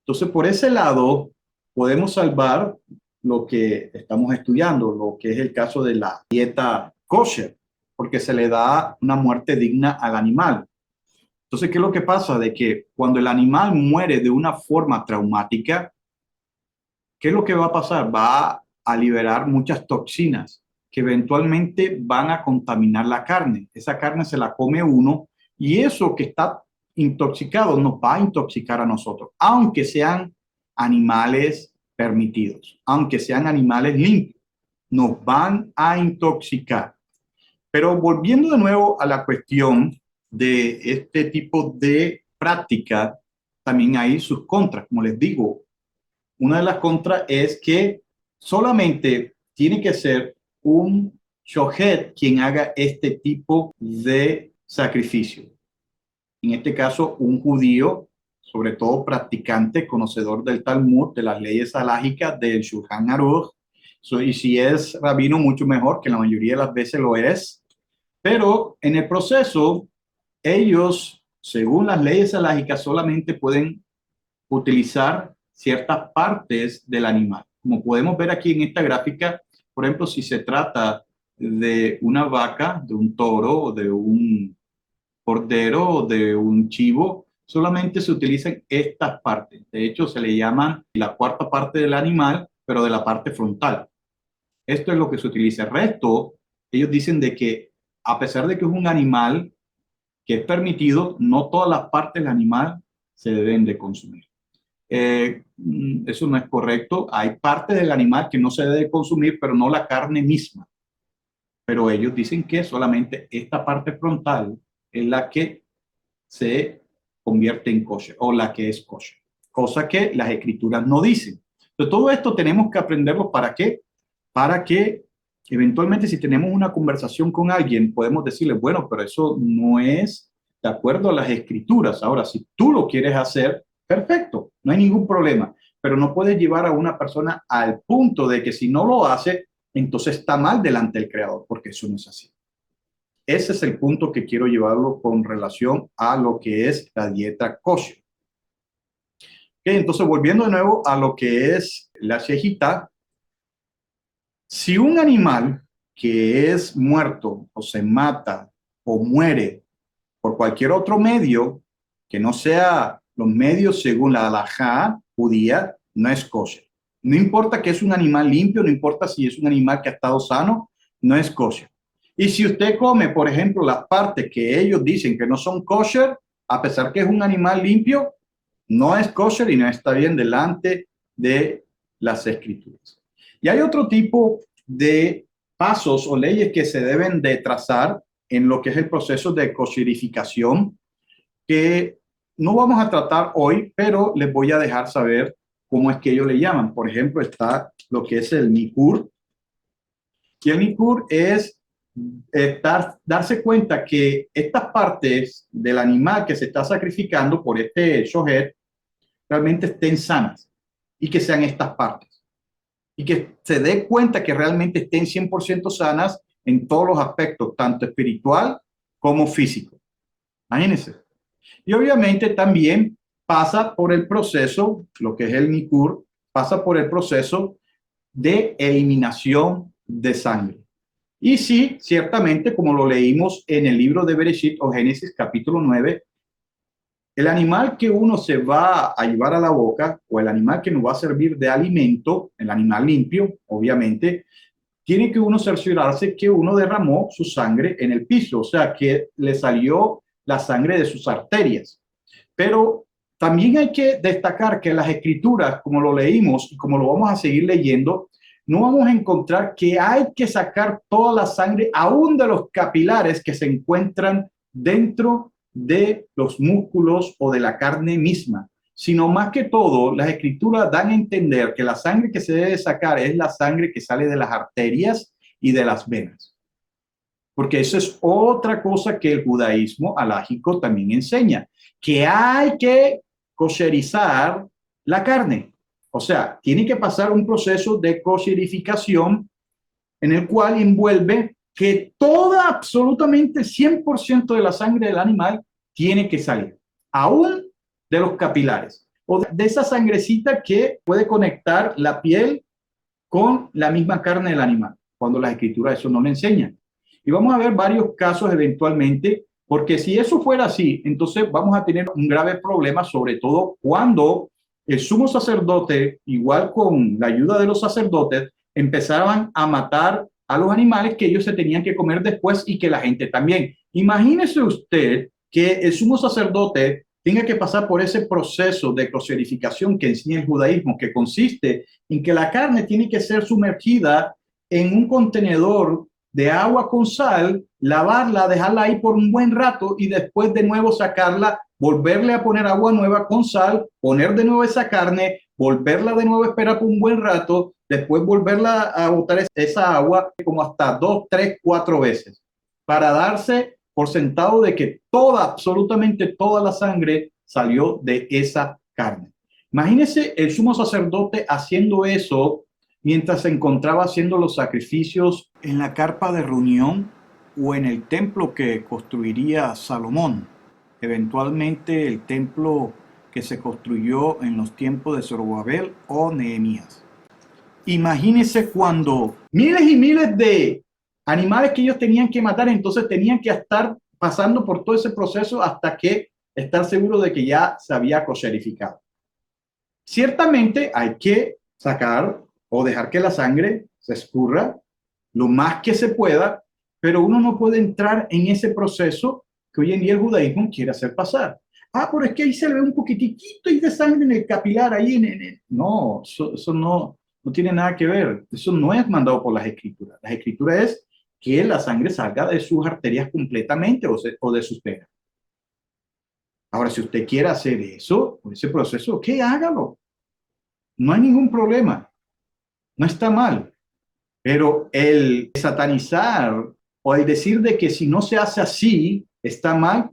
Entonces, por ese lado, podemos salvar lo que estamos estudiando, lo que es el caso de la dieta kosher, porque se le da una muerte digna al animal. Entonces, ¿qué es lo que pasa? De que cuando el animal muere de una forma traumática, ¿qué es lo que va a pasar? Va a liberar muchas toxinas que eventualmente van a contaminar la carne. Esa carne se la come uno y eso que está intoxicado nos va a intoxicar a nosotros, aunque sean animales permitidos, aunque sean animales limpios, nos van a intoxicar. Pero volviendo de nuevo a la cuestión de este tipo de práctica, también hay sus contras. Como les digo, una de las contras es que solamente tiene que ser un shohet quien haga este tipo de sacrificio. En este caso, un judío, sobre todo practicante, conocedor del Talmud, de las leyes halágicas, del Shulchan Aruch. Y si es rabino, mucho mejor, que la mayoría de las veces lo es. Pero en el proceso, ellos, según las leyes halágicas, solamente pueden utilizar ciertas partes del animal. Como podemos ver aquí en esta gráfica, por ejemplo, si se trata de una vaca, de un toro, de un cordero o de un chivo, solamente se utilizan estas partes. De hecho, se le llaman la cuarta parte del animal, pero de la parte frontal. Esto es lo que se utiliza. El resto, ellos dicen de que a pesar de que es un animal que es permitido, no todas las partes del animal se deben de consumir. Eso no es correcto. Hay partes del animal que no se debe consumir, pero no la carne misma. Pero ellos dicen que solamente esta parte frontal es la que se convierte en kosher o la que es kosher, cosa que las escrituras no dicen. Entonces, todo esto tenemos que aprenderlo. ¿Para qué? Para que eventualmente si tenemos una conversación con alguien, podemos decirle, bueno, pero eso no es de acuerdo a las escrituras. Ahora, si tú lo quieres hacer, perfecto, no hay ningún problema, pero no puedes llevar a una persona al punto de que si no lo hace, entonces está mal delante del Creador, porque eso no es así. Ese es el punto que quiero llevarlo con relación a lo que es la dieta kosher. Okay, entonces, volviendo de nuevo a lo que es la shejitá, si un animal que es muerto o se mata o muere por cualquier otro medio que no sea los medios según la halajá judía, no es kosher. No importa que es un animal limpio, no importa si es un animal que ha estado sano, no es kosher. Y si usted come, por ejemplo, las partes que ellos dicen que no son kosher, a pesar que es un animal limpio, no es kosher y no está bien delante de las escrituras. Y hay otro tipo de pasos o leyes que se deben de trazar en lo que es el proceso de kosherificación, que no vamos a tratar hoy, pero les voy a dejar saber cómo es que ellos le llaman. Por ejemplo, está lo que es el nikur, y el nikur es darse cuenta que estas partes del animal que se está sacrificando por este shohet realmente estén sanas y que sean estas partes y que se dé cuenta que realmente estén 100% sanas en todos los aspectos, tanto espiritual como físico. Imagínense. Y obviamente también pasa por el proceso, lo que es el nikur, pasa por el proceso de eliminación de sangre. Y sí, ciertamente, como lo leímos en el libro de Bereshit o Génesis capítulo 9, el animal que uno se va a llevar a la boca o el animal que nos va a servir de alimento, el animal limpio, obviamente, tiene que uno cerciorarse que uno derramó su sangre en el piso, o sea, que le salió la sangre de sus arterias. Pero también hay que destacar que las escrituras, como lo leímos y como lo vamos a seguir leyendo, no vamos a encontrar que hay que sacar toda la sangre, aún de los capilares que se encuentran dentro de los músculos o de la carne misma, sino más que todo, las escrituras dan a entender que la sangre que se debe sacar es la sangre que sale de las arterias y de las venas. Porque eso es otra cosa que el judaísmo halágico también enseña, que hay que kosherizar la carne. O sea, tiene que pasar un proceso de kosherificación en el cual envuelve que toda, absolutamente 100% de la sangre del animal tiene que salir, aún de los capilares, o de esa sangrecita que puede conectar la piel con la misma carne del animal, cuando las escrituras eso no le enseñan. Y vamos a ver varios casos eventualmente, porque si eso fuera así, entonces vamos a tener un grave problema, sobre todo cuando el sumo sacerdote, igual con la ayuda de los sacerdotes, empezaban a matar a los animales que ellos se tenían que comer después y que la gente también. Imagínese usted que el sumo sacerdote tenga que pasar por ese proceso de coserificación que enseña el judaísmo, que consiste en que la carne tiene que ser sumergida en un contenedor de agua con sal, lavarla, dejarla ahí por un buen rato y después de nuevo sacarla, volverle a poner agua nueva con sal, poner de nuevo esa carne, volverla de nuevo a esperar por un buen rato, después volverla a botar esa agua como hasta 2, 3, 4 veces para darse por sentado de que toda, absolutamente toda la sangre salió de esa carne. Imagínese el sumo sacerdote haciendo eso mientras se encontraba haciendo los sacrificios en la carpa de reunión o en el templo que construiría Salomón, eventualmente el templo que se construyó en los tiempos de Zorobabel o Nehemías. Imagínese cuando miles y miles de animales que ellos tenían que matar, entonces tenían que estar pasando por todo ese proceso hasta que estar seguro de que ya se había kosherificado. Ciertamente hay que sacar o dejar que la sangre se escurra lo más que se pueda, pero uno no puede entrar en ese proceso que hoy en día el judaísmo quiere hacer pasar. Ah, pero es que ahí se le ve un poquitito de sangre en el capilar, ahí No, eso no tiene nada que ver. Eso no es mandado por las escrituras. Las escrituras es que la sangre salga de sus arterias completamente o de sus venas. Ahora, si usted quiere hacer eso, ese proceso, ok, hágalo. No hay ningún problema. No está mal. Pero el satanizar o el decir de que si no se hace así, está mal,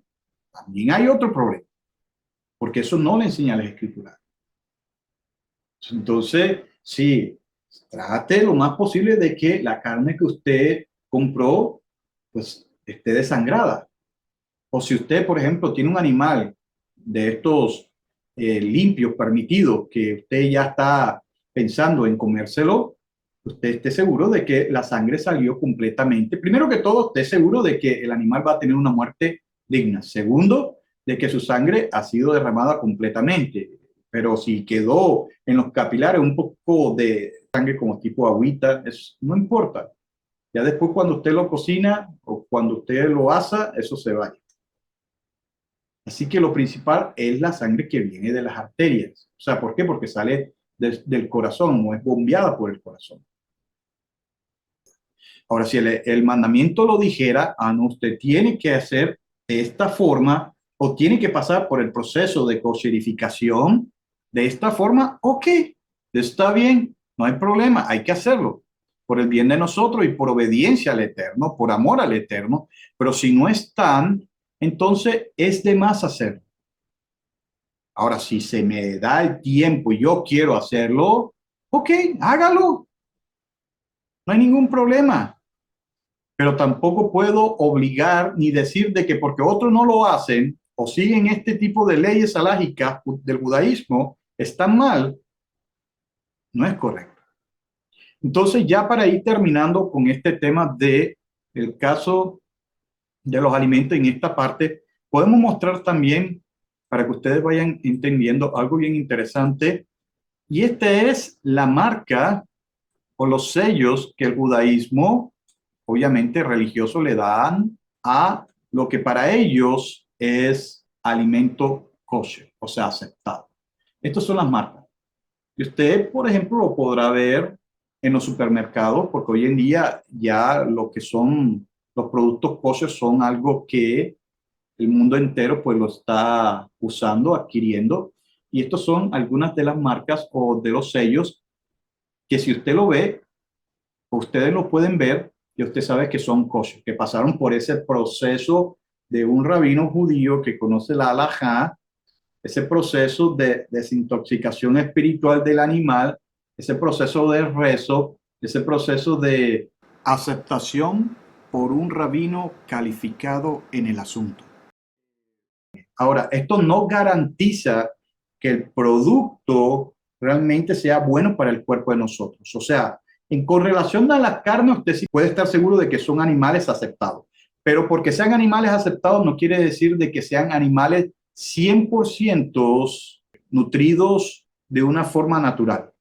también hay otro problema. Porque eso no le enseña a las escrituras. Entonces, sí, trate lo más posible de que la carne que usted compró, pues esté desangrada. O si usted, por ejemplo, tiene un animal de estos limpios, permitidos, que usted ya está pensando en comérselo, usted esté seguro de que la sangre salió completamente. Primero que todo, esté seguro de que el animal va a tener una muerte digna. Segundo, de que su sangre ha sido derramada completamente. Pero si quedó en los capilares un poco de sangre como tipo agüita, no importa. Ya después cuando usted lo cocina o cuando usted lo asa, eso se va. Así que lo principal es la sangre que viene de las arterias. O sea, ¿por qué? Porque sale del corazón, no es bombeada por el corazón. Ahora, si el mandamiento lo dijera, no, usted tiene que hacer de esta forma o tiene que pasar por el proceso de cocherificación de esta forma, ok, está bien, no hay problema, hay que hacerlo por el bien de nosotros y por obediencia al Eterno, por amor al Eterno, pero si no están, entonces es de más hacerlo. Ahora, si se me da el tiempo y yo quiero hacerlo, ok, hágalo, no hay ningún problema, pero tampoco puedo obligar ni decir de que porque otros no lo hacen o siguen este tipo de leyes alágicas del judaísmo, están mal, no es correcto. Entonces, ya para ir terminando con este tema de el caso de los alimentos en esta parte, podemos mostrar también, para que ustedes vayan entendiendo algo bien interesante, y esta es la marca o los sellos que el judaísmo, obviamente religioso, le dan a lo que para ellos es alimento kosher, o sea, aceptado. Estas son las marcas. Y usted, por ejemplo, lo podrá ver en los supermercados, porque hoy en día ya lo que son los productos kosher son algo que el mundo entero pues lo está usando, adquiriendo. Y estos son algunas de las marcas o de los sellos que si usted lo ve, ustedes lo pueden ver y usted sabe que son kosher, que pasaron por ese proceso de un rabino judío que conoce la halajá, ese proceso de desintoxicación espiritual del animal, ese proceso de rezo, ese proceso de aceptación por un rabino calificado en el asunto. Ahora, esto no garantiza que el producto realmente sea bueno para el cuerpo de nosotros. O sea, en correlación a la carne, usted sí puede estar seguro de que son animales aceptados. Pero porque sean animales aceptados no quiere decir de que sean animales 100% nutridos de una forma natural,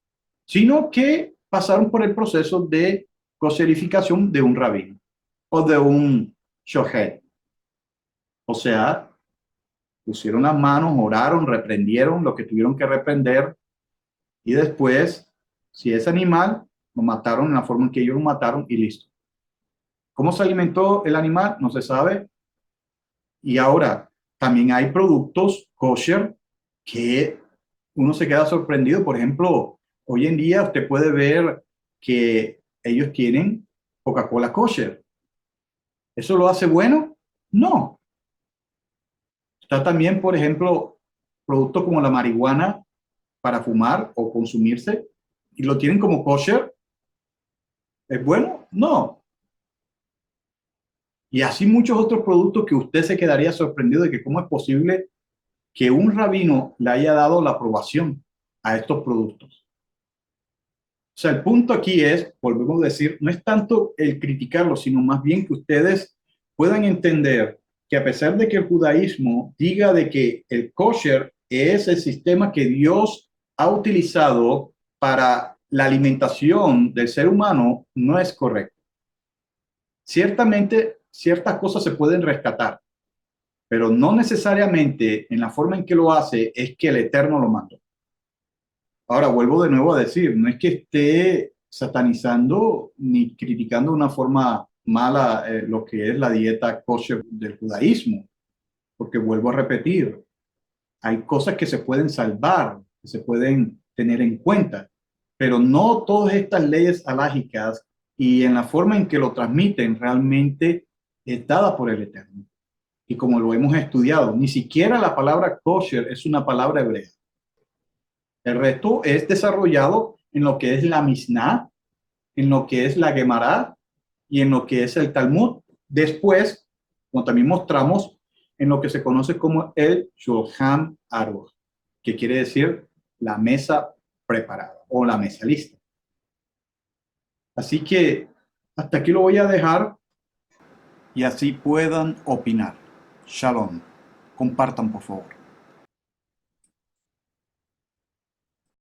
sino que pasaron por el proceso de coserificación de un rabino o de un shohet. O sea, pusieron las manos, oraron, reprendieron lo que tuvieron que reprender y después, si es animal, lo mataron en la forma en que ellos lo mataron y listo. ¿Cómo se alimentó el animal? No se sabe. Y ahora, también hay productos kosher que uno se queda sorprendido. Por ejemplo, hoy en día usted puede ver que ellos tienen Coca-Cola kosher. ¿Eso lo hace bueno? No. Está también, por ejemplo, productos como la marihuana para fumar o consumirse y lo tienen como kosher. ¿Es bueno? No. Y así muchos otros productos que usted se quedaría sorprendido de que cómo es posible que un rabino le haya dado la aprobación a estos productos. O sea, el punto aquí es, volvemos a decir, no es tanto el criticarlo, sino más bien que ustedes puedan entender que a pesar de que el judaísmo diga de que el kosher es el sistema que Dios ha utilizado para la alimentación del ser humano, no es correcto. Ciertamente, ciertas cosas se pueden rescatar, pero no necesariamente en la forma en que lo hace es que el Eterno lo mandó. Ahora vuelvo de nuevo a decir, no es que esté satanizando ni criticando de una forma mala lo que es la dieta kosher del judaísmo, porque vuelvo a repetir, hay cosas que se pueden salvar, que se pueden tener en cuenta, pero no todas estas leyes alágicas y en la forma en que lo transmiten realmente es dada por el Eterno. Y como lo hemos estudiado, ni siquiera la palabra kosher es una palabra hebrea. El resto es desarrollado en lo que es la Mishnah, en lo que es la Gemara y en lo que es el Talmud. Después, como también mostramos, en lo que se conoce como el Shulchan Aruch, que quiere decir la mesa preparada o la mesa lista. Así que hasta aquí lo voy a dejar y así puedan opinar. Shalom. Compartan, por favor.